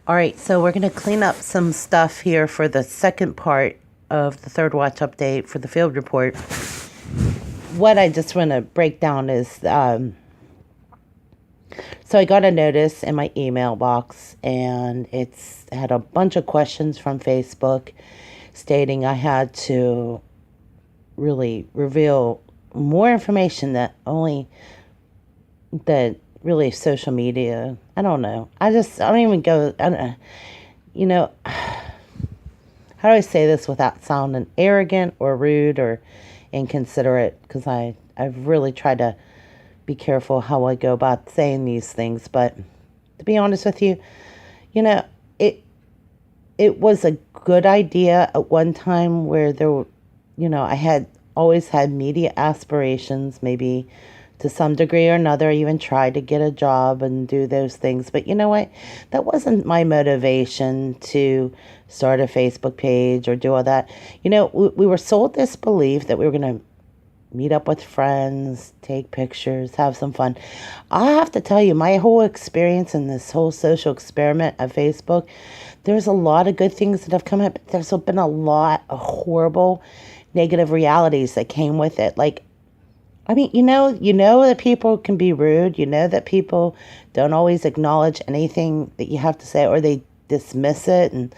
All right, so we're going to clean up some stuff here for the second part of the third watch update for the field report. What I just want to break down is so I got a notice in my email box, and it's had a bunch of questions from Facebook stating I had to really reveal more information that really social media. I don't know. I don't even go, I don't, you know, how do I say this without sounding arrogant or rude or inconsiderate? Because I've really tried to be careful how I go about saying these things. But to be honest with you, it was a good idea at one time where I had always had media aspirations, maybe to some degree or another. I even tried to get a job and do those things. But you know what? That wasn't my motivation to start a Facebook page or do all that. We were sold this belief that we were going to meet up with friends, take pictures, have some fun. I have to tell you, my whole experience in this whole social experiment of Facebook, there's a lot of good things that have come up. There's been a lot of horrible, negative realities that came with it. Like, I mean, you know that people can be rude. You know that people don't always acknowledge anything that you have to say, or they dismiss it. And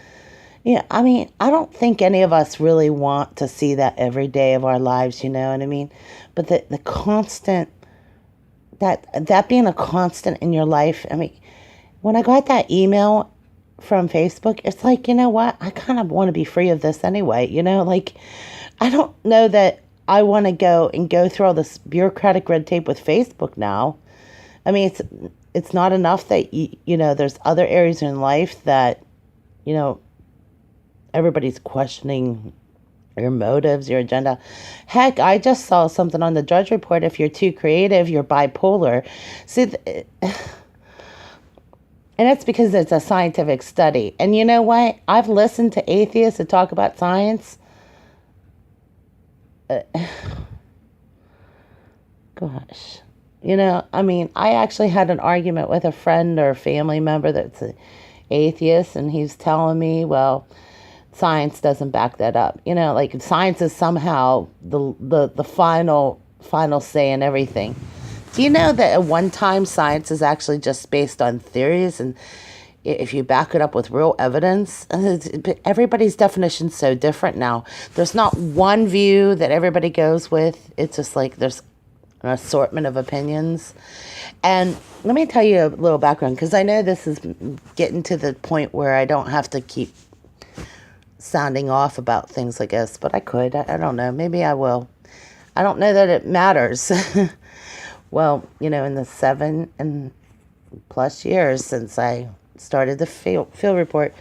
I mean, I don't think any of us really want to see that every day of our lives, you know what I mean? But the constant, that being a constant in your life, I mean, when I got that email from Facebook, it's like, you know what? I kind of want to be free of this anyway, like, I don't know that I want to go through all this bureaucratic red tape with Facebook now. I mean, it's not enough that, there's other areas in life that, everybody's questioning your motives, your agenda. Heck, I just saw something on the Drudge Report. If you're too creative, you're bipolar. See, and that's because it's a scientific study. And you know what? I've listened to atheists that talk about science. Gosh. I mean, I actually had an argument with a friend or family member that's an atheist, and he's telling me, well, science doesn't back that up. Like science is somehow the final say in everything. Do you know that at one time science is actually just based on theories, and if you back it up with real evidence, everybody's definition's so different now. There's not one view that everybody goes with. It's just like there's an assortment of opinions. And let me tell you a little background, because I know this is getting to the point where I don't have to keep sounding off about things like this, but I could. I don't know. Maybe I will. I don't know that it matters. Well, in the 7 and plus years since I started the field report,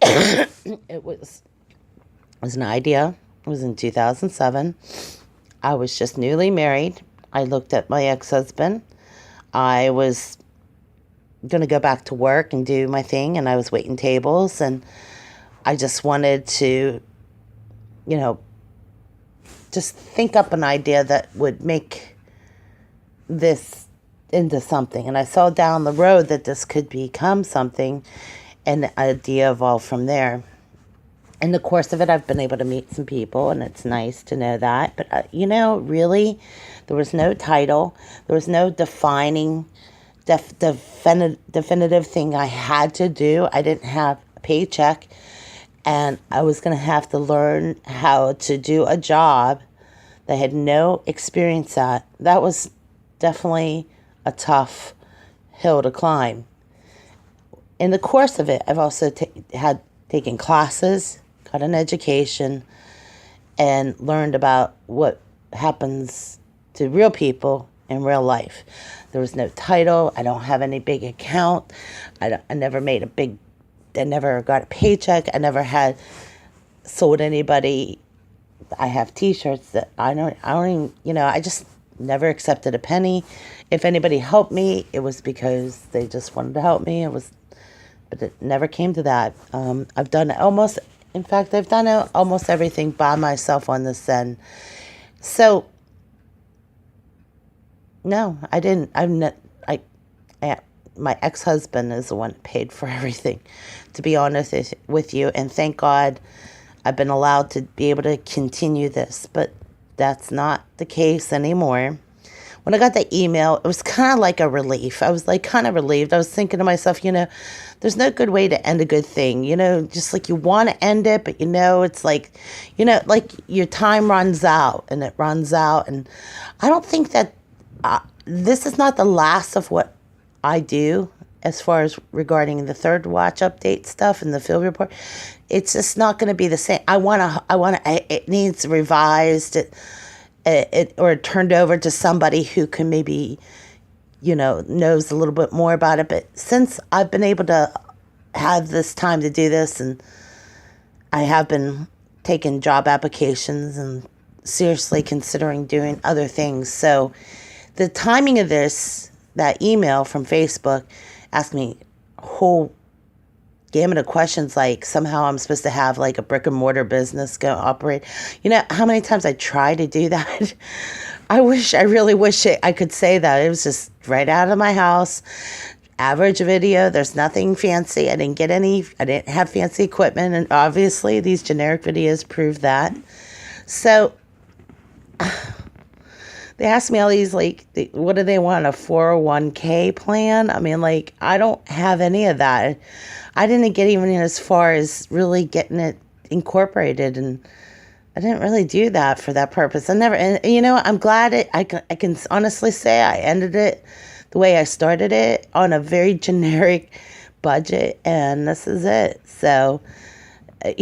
it was an idea. It was in 2007. I was just newly married. I looked at my ex-husband. I was going to go back to work and do my thing, and I was waiting tables, and I just wanted to, just think up an idea that would make this into something. And I saw down the road that this could become something, and the idea evolved from there. In the course of it, I've been able to meet some people, and it's nice to know that. But, really, there was no title. There was no defining, definitive thing I had to do. I didn't have a paycheck. And I was going to have to learn how to do a job that I had no experience at. That was definitely a tough hill to climb. In the course of it, I've also had taken classes, got an education, and learned about what happens to real people in real life. There was no title. I don't have any big account. I never got a paycheck. I never had sold anybody. I have t-shirts that I don't even, I just never accepted a penny. If anybody helped me, it was because they just wanted to help me. But it never came to that. I've done almost everything by myself on this end. So, no, I didn't. my ex-husband is the one that paid for everything, to be honest with you. And thank God I've been allowed to be able to continue this. But that's not the case anymore. When I got the email, it was kind of like a relief. I was like kind of relieved. I was thinking to myself, there's no good way to end a good thing. Just like you want to end it, but it's like, like your time runs out and it runs out. And I don't think that this is not the last of what I do as far as regarding the Third Watch update stuff and the field report. It's just not going to be the same. It needs revised. Or turned over to somebody who can maybe, knows a little bit more about it. But since I've been able to have this time to do this, and I have been taking job applications and seriously considering doing other things. So the timing of that email from Facebook asked me a whole gamut of questions, like somehow I'm supposed to have like a brick and mortar business go operate. How many times I tried to do that? I really wish I could say that. It was just right out of my house, average video. There's nothing fancy. I didn't have fancy equipment. And obviously these generic videos prove that. So they asked me all these, like, what do they want, a 401k plan? I mean, like, I don't have any of that. I didn't get even as far as really getting it incorporated, and I didn't really do that for that purpose. I'm glad I can honestly say I ended it the way I started it, on a very generic budget, and this is it. So they're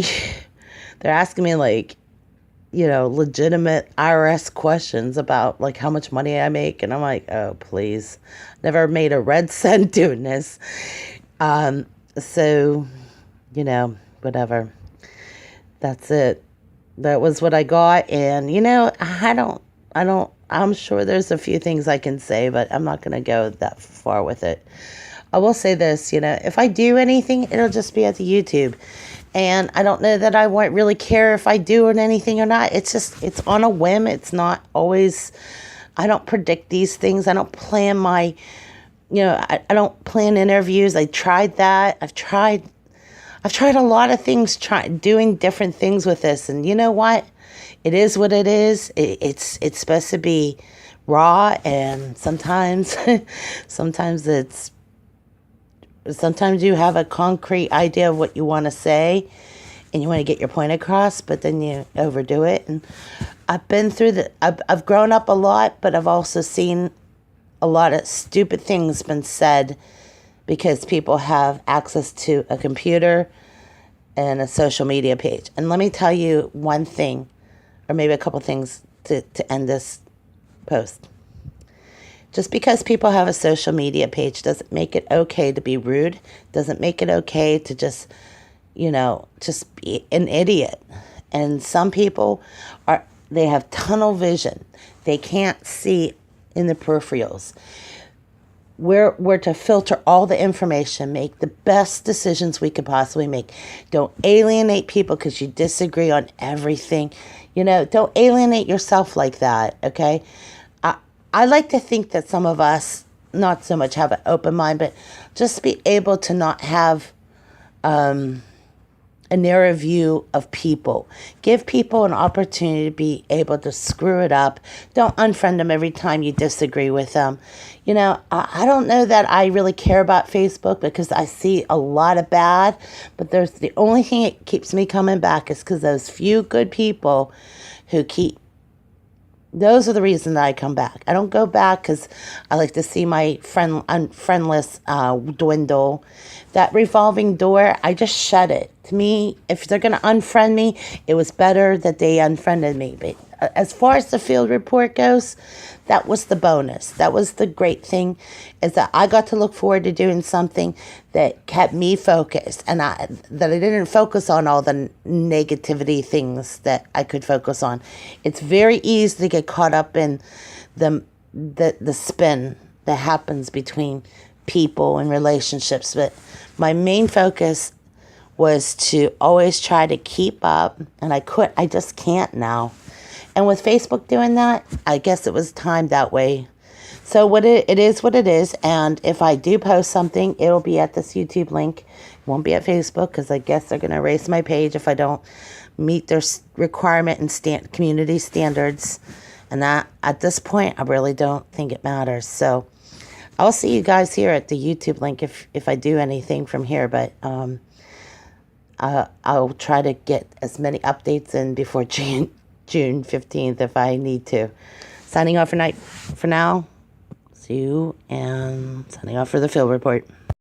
asking me, like, legitimate IRS questions about like how much money I make. And I'm like, oh, please. Never made a red cent doing this. So, whatever. That's it. That was what I got. And, I'm sure there's a few things I can say, but I'm not going to go that far with it. I will say this, if I do anything, it'll just be at the YouTube. And I don't know that I won't really care if I do anything or not. It's on a whim. It's not always, I don't predict these things. I don't plan I don't plan interviews. I tried that. I've tried a lot of things, doing different things with this. And you know what? It is what it is. It's supposed to be raw. And sometimes you have a concrete idea of what you want to say and you want to get your point across, but then you overdo it. And I've been through I've grown up a lot, but I've also seen a lot of stupid things been said because people have access to a computer and a social media page. And let me tell you one thing, or maybe a couple things to end this post. Just because people have a social media page doesn't make it okay to be rude, doesn't make it okay to just be an idiot. And some people they have tunnel vision. They can't see in the peripherals. We're to filter all the information, make the best decisions we could possibly make. Don't alienate people because you disagree on everything. Don't alienate yourself like that, okay? I like to think that some of us, not so much have an open mind, but just be able to not have a narrow view of people. Give people an opportunity to be able to screw it up. Don't unfriend them every time you disagree with them. I don't know that I really care about Facebook because I see a lot of bad, but there's the only thing that keeps me coming back is because those few good people who those are the reason that I come back. I don't go back because I like to see my friendless dwindle. That revolving door, I just shut it. To me, if they're going to unfriend me, it was better that they unfriended me. But as far as the field report goes, that was the bonus. That was the great thing, is that I got to look forward to doing something that kept me focused, and that I didn't focus on all the negativity things that I could focus on. It's very easy to get caught up in the spin that happens between people and relationships, but my main focus was to always try to keep up, and I just can't now. And with Facebook doing that, I guess it was timed that way. So it is what it is, and if I do post something, it'll be at this YouTube link. It won't be at Facebook because I guess they're going to erase my page if I don't meet their requirement and community standards. And that at this point, I really don't think it matters. So I'll see you guys here at the YouTube link if I do anything from here. But I'll try to get as many updates in before June 15th if I need to. Signing off for now. See you, and signing off for the Phil Report.